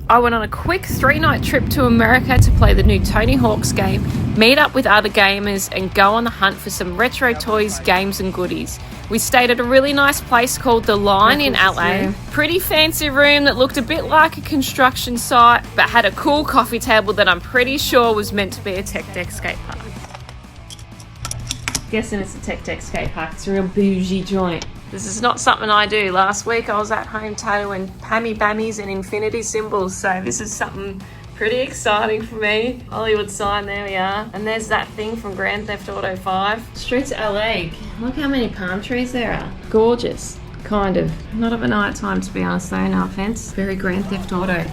I went on a quick 3-night trip to America to play the new Tony Hawk's game, meet up with other gamers, and go on the hunt for some retro toys, games, and goodies. We stayed at a really nice place called The Line in LA. Pretty fancy room that looked a bit like a construction site, but had a cool coffee table that I'm pretty sure was meant to be a tech deck skate park. Guessing it's a tech deck skate park. It's a real bougie joint. This is not something I do. Last week I was at home tattooing Pammy Bammies and infinity symbols, so this is something pretty exciting for me. Hollywood sign, there we are. And there's that thing from Grand Theft Auto 5. Streets of LA. Look how many palm trees there are. Gorgeous. Kind of. Not of a night time, to be honest though, no offense. Very Grand Theft Auto.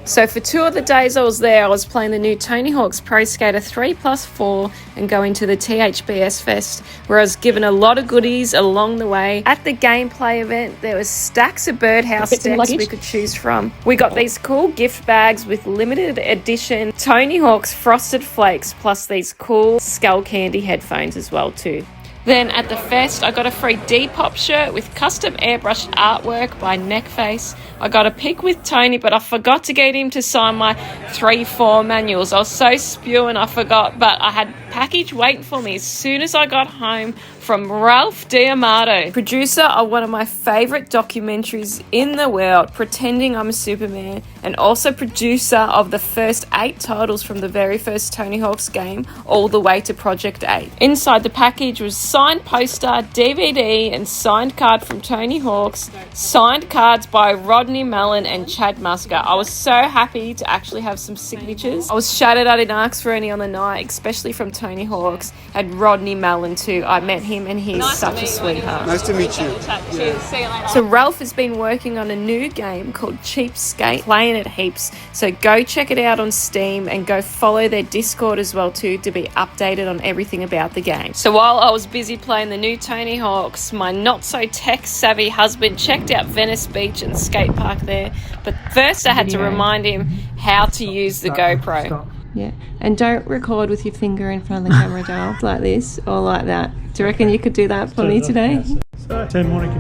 So for 2 of the days I was there, I was playing the new Tony Hawk's Pro Skater 3+4 and going to the THPS Fest, where I was given a lot of goodies along the way. At the gameplay event, there was stacks of birdhouse decks we could choose from. We got these cool gift bags with limited edition Tony Hawk's Frosted Flakes, plus these cool Skull Candy headphones as well too. Then at the fest, I got a free Depop shirt with custom airbrushed artwork by Neckface. I got a pic with Tony, but I forgot to get him to sign my 3-4 manuals. I was so spewing I forgot, but I had package waiting for me as soon as I got home from Ralph D'Amato, producer of one of my favourite documentaries in the world, Pretending I'm a Superman, and also producer of the first 8 titles from the very first Tony Hawk's game all the way to Project 8. Inside the package was signed poster, DVD, and signed card from Tony Hawk's, signed cards by Rodney Mullen and Chad Musker. I was so happy to actually have some signatures. I was shattered I didn't ask for any on the night, especially from Tony Hawk's, and Rodney Mullen too. I met him and he's such a sweetheart. Nice to meet you. Cheers. See you later. So Ralph has been working on a new game called Cheapskate, playing it heaps. So go check it out on Steam and go follow their Discord as well too to be updated on everything about the game. So while I was busy playing the new Tony Hawk's, my not so tech savvy husband checked out Venice Beach and skate park there. But first I had to remind him how to use the GoPro. Yeah, and don't record with your finger in front of the camera, Dale, like this or like that. Do you reckon you could do that for me today? 10 morning.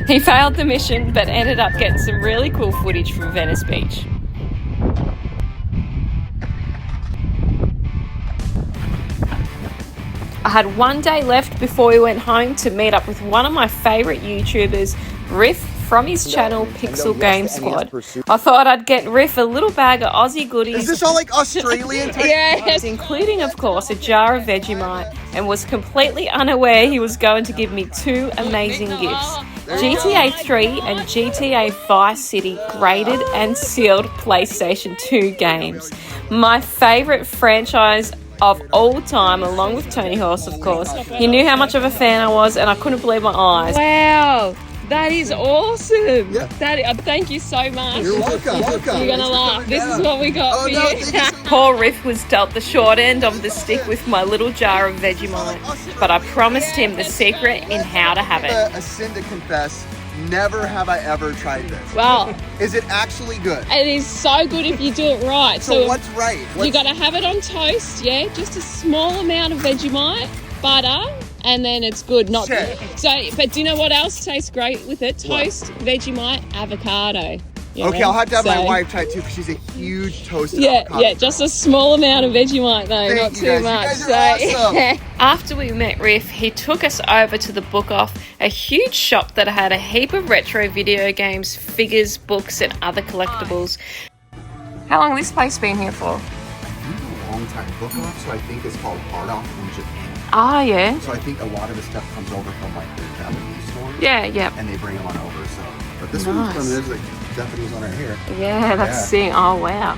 He failed the mission, but ended up getting some really cool footage from Venice Beach. I had 1 day left before we went home to meet up with one of my favourite YouTubers, Riff, from his channel Pixel Game Squad. I thought I'd get Riff a little bag of Aussie goodies. Is this all like Australian? Yes, including of course a jar of Vegemite, and was completely unaware he was going to give me 2 amazing gifts. GTA 3 and GTA Vice City graded and sealed PlayStation 2 games. My favourite franchise of all time, along with Tony Hawk, of course. You knew how much of a fan I was, and I couldn't believe my eyes. Wow, that is awesome. Yeah. Thank you so much. You're welcome. You're gonna laugh. This is what we got for you. Poor Riff was dealt the short end of the stick with my little jar of Vegemite, but I promised him the secret in how to have it. A sin to confess. Never have I ever tried this. Well, is it actually good? It is so good if you do it right. So what's right? You got to have it on toast, yeah? Just a small amount of Vegemite, butter, and then it's good. Not sure. But do you know what else tastes great with it? Toast, what? Vegemite, avocado. Okay, I'll have to have my wife try it too because she's a huge toasted avocado. Yeah, just a small amount of Vegemite though, not too much. You guys are awesome. After we met Riff, he took us over to the Book Off, a huge shop that had a heap of retro video games, figures, books, and other collectibles. How long has this place been here for? I think a long time. Book Off, so I think it's called Art Off in Japan. Ah, yeah. So I think a lot of the stuff comes over from like the Japanese store. Yeah. And they bring them on over. So, but this one's from there's like Japanese on right here. Yeah, that's sick. Oh wow,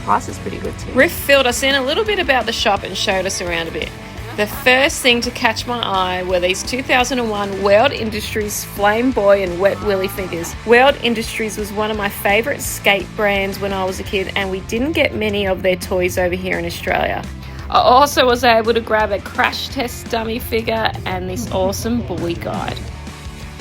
price is pretty good too. Riff filled us in a little bit about the shop and showed us around a bit. The first thing to catch my eye were these 2001 World Industries Flame Boy and Wet Willy figures. World Industries was one of my favourite skate brands when I was a kid, and we didn't get many of their toys over here in Australia. I also was able to grab a crash test dummy figure and this awesome bully guide.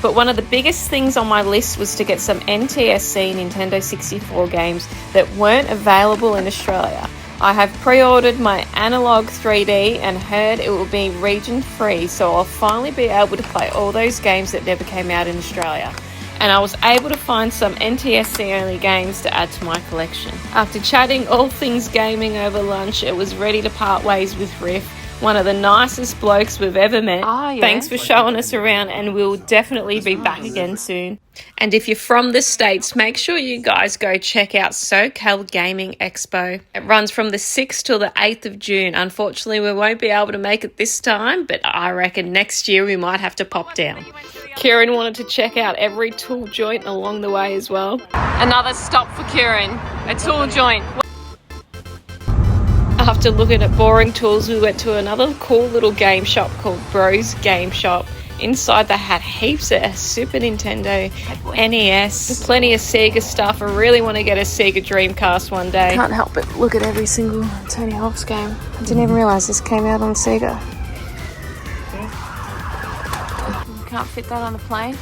But one of the biggest things on my list was to get some NTSC Nintendo 64 games that weren't available in Australia. I have pre-ordered my analog 3D and heard it will be region free, so I'll finally be able to play all those games that never came out in Australia. And I was able to find some NTSC only games to add to my collection. After chatting all things gaming over lunch, it was ready to part ways with Riff, one of the nicest blokes we've ever met. Thanks for showing us around, and we'll definitely be back again soon. And if you're from the States, make sure you guys go check out SoCal Gaming Expo. It runs from the 6th till the 8th of June. Unfortunately, we won't be able to make it this time, but I reckon next year we might have to pop down. Kieran wanted to check out every tool joint along the way as well. Another stop for Kieran, a tool joint. After looking at boring tools, we went to another cool little game shop called Bros Game Shop. Inside they had heaps of Super Nintendo, NES, plenty of Sega stuff. I really want to get a Sega Dreamcast one day. Can't help but look at every single Tony Hawk's game. I didn't even realise this came out on Sega. You can't fit that on a plane.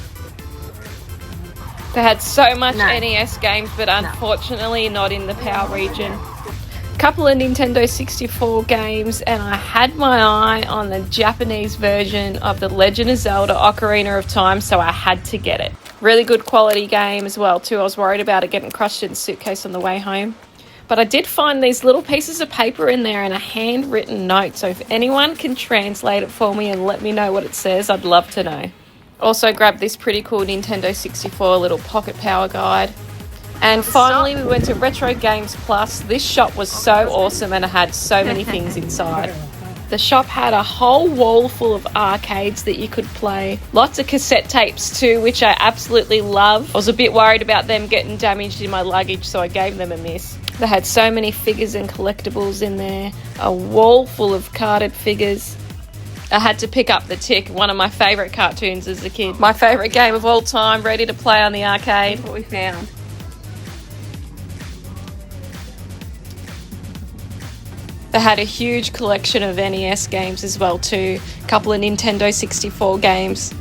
They had so much NES games, but unfortunately not in the PAL region. Couple of Nintendo 64 games, and I had my eye on the Japanese version of The Legend of Zelda Ocarina of Time, so I had to get it. Really good quality game as well too. I was worried about it getting crushed in the suitcase on the way home. But I did find these little pieces of paper in there and a handwritten note, so if anyone can translate it for me and let me know what it says, I'd love to know. Also grabbed this pretty cool Nintendo 64 little pocket power guide. And finally we went to Retro Games Plus. This shop was so awesome and it had so many things inside. The shop had a whole wall full of arcades that you could play. Lots of cassette tapes too, which I absolutely love. I was a bit worried about them getting damaged in my luggage, so I gave them a miss. They had so many figures and collectibles in there. A wall full of carded figures. I had to pick up The Tick, one of my favourite cartoons as a kid. My favourite game of all time, ready to play on the arcade. What we found. They had a huge collection of NES games as well too. A couple of Nintendo 64 games.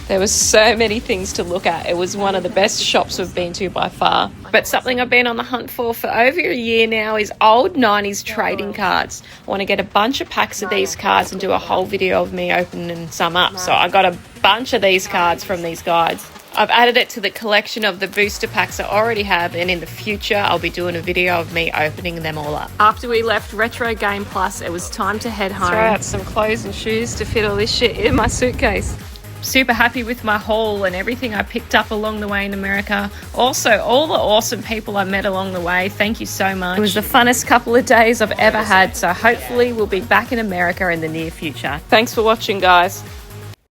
There was so many things to look at. It was one of the best shops we've been to by far. But something I've been on the hunt for over a year now is old 90s trading cards. I want to get a bunch of packs of these cards and do a whole video of me opening some up. So I got a bunch of these cards from these guides. I've added it to the collection of the booster packs I already have, and in the future I'll be doing a video of me opening them all up. After we left Retro Game Plus, it was time to head home. Throw out some clothes and shoes to fit all this shit in my suitcase. Super happy with my haul and everything I picked up along the way in America. Also, all the awesome people I met along the way, thank you so much. It was the funnest couple of days I've ever had, so hopefully we'll be back in America in the near future. Thanks for watching, guys.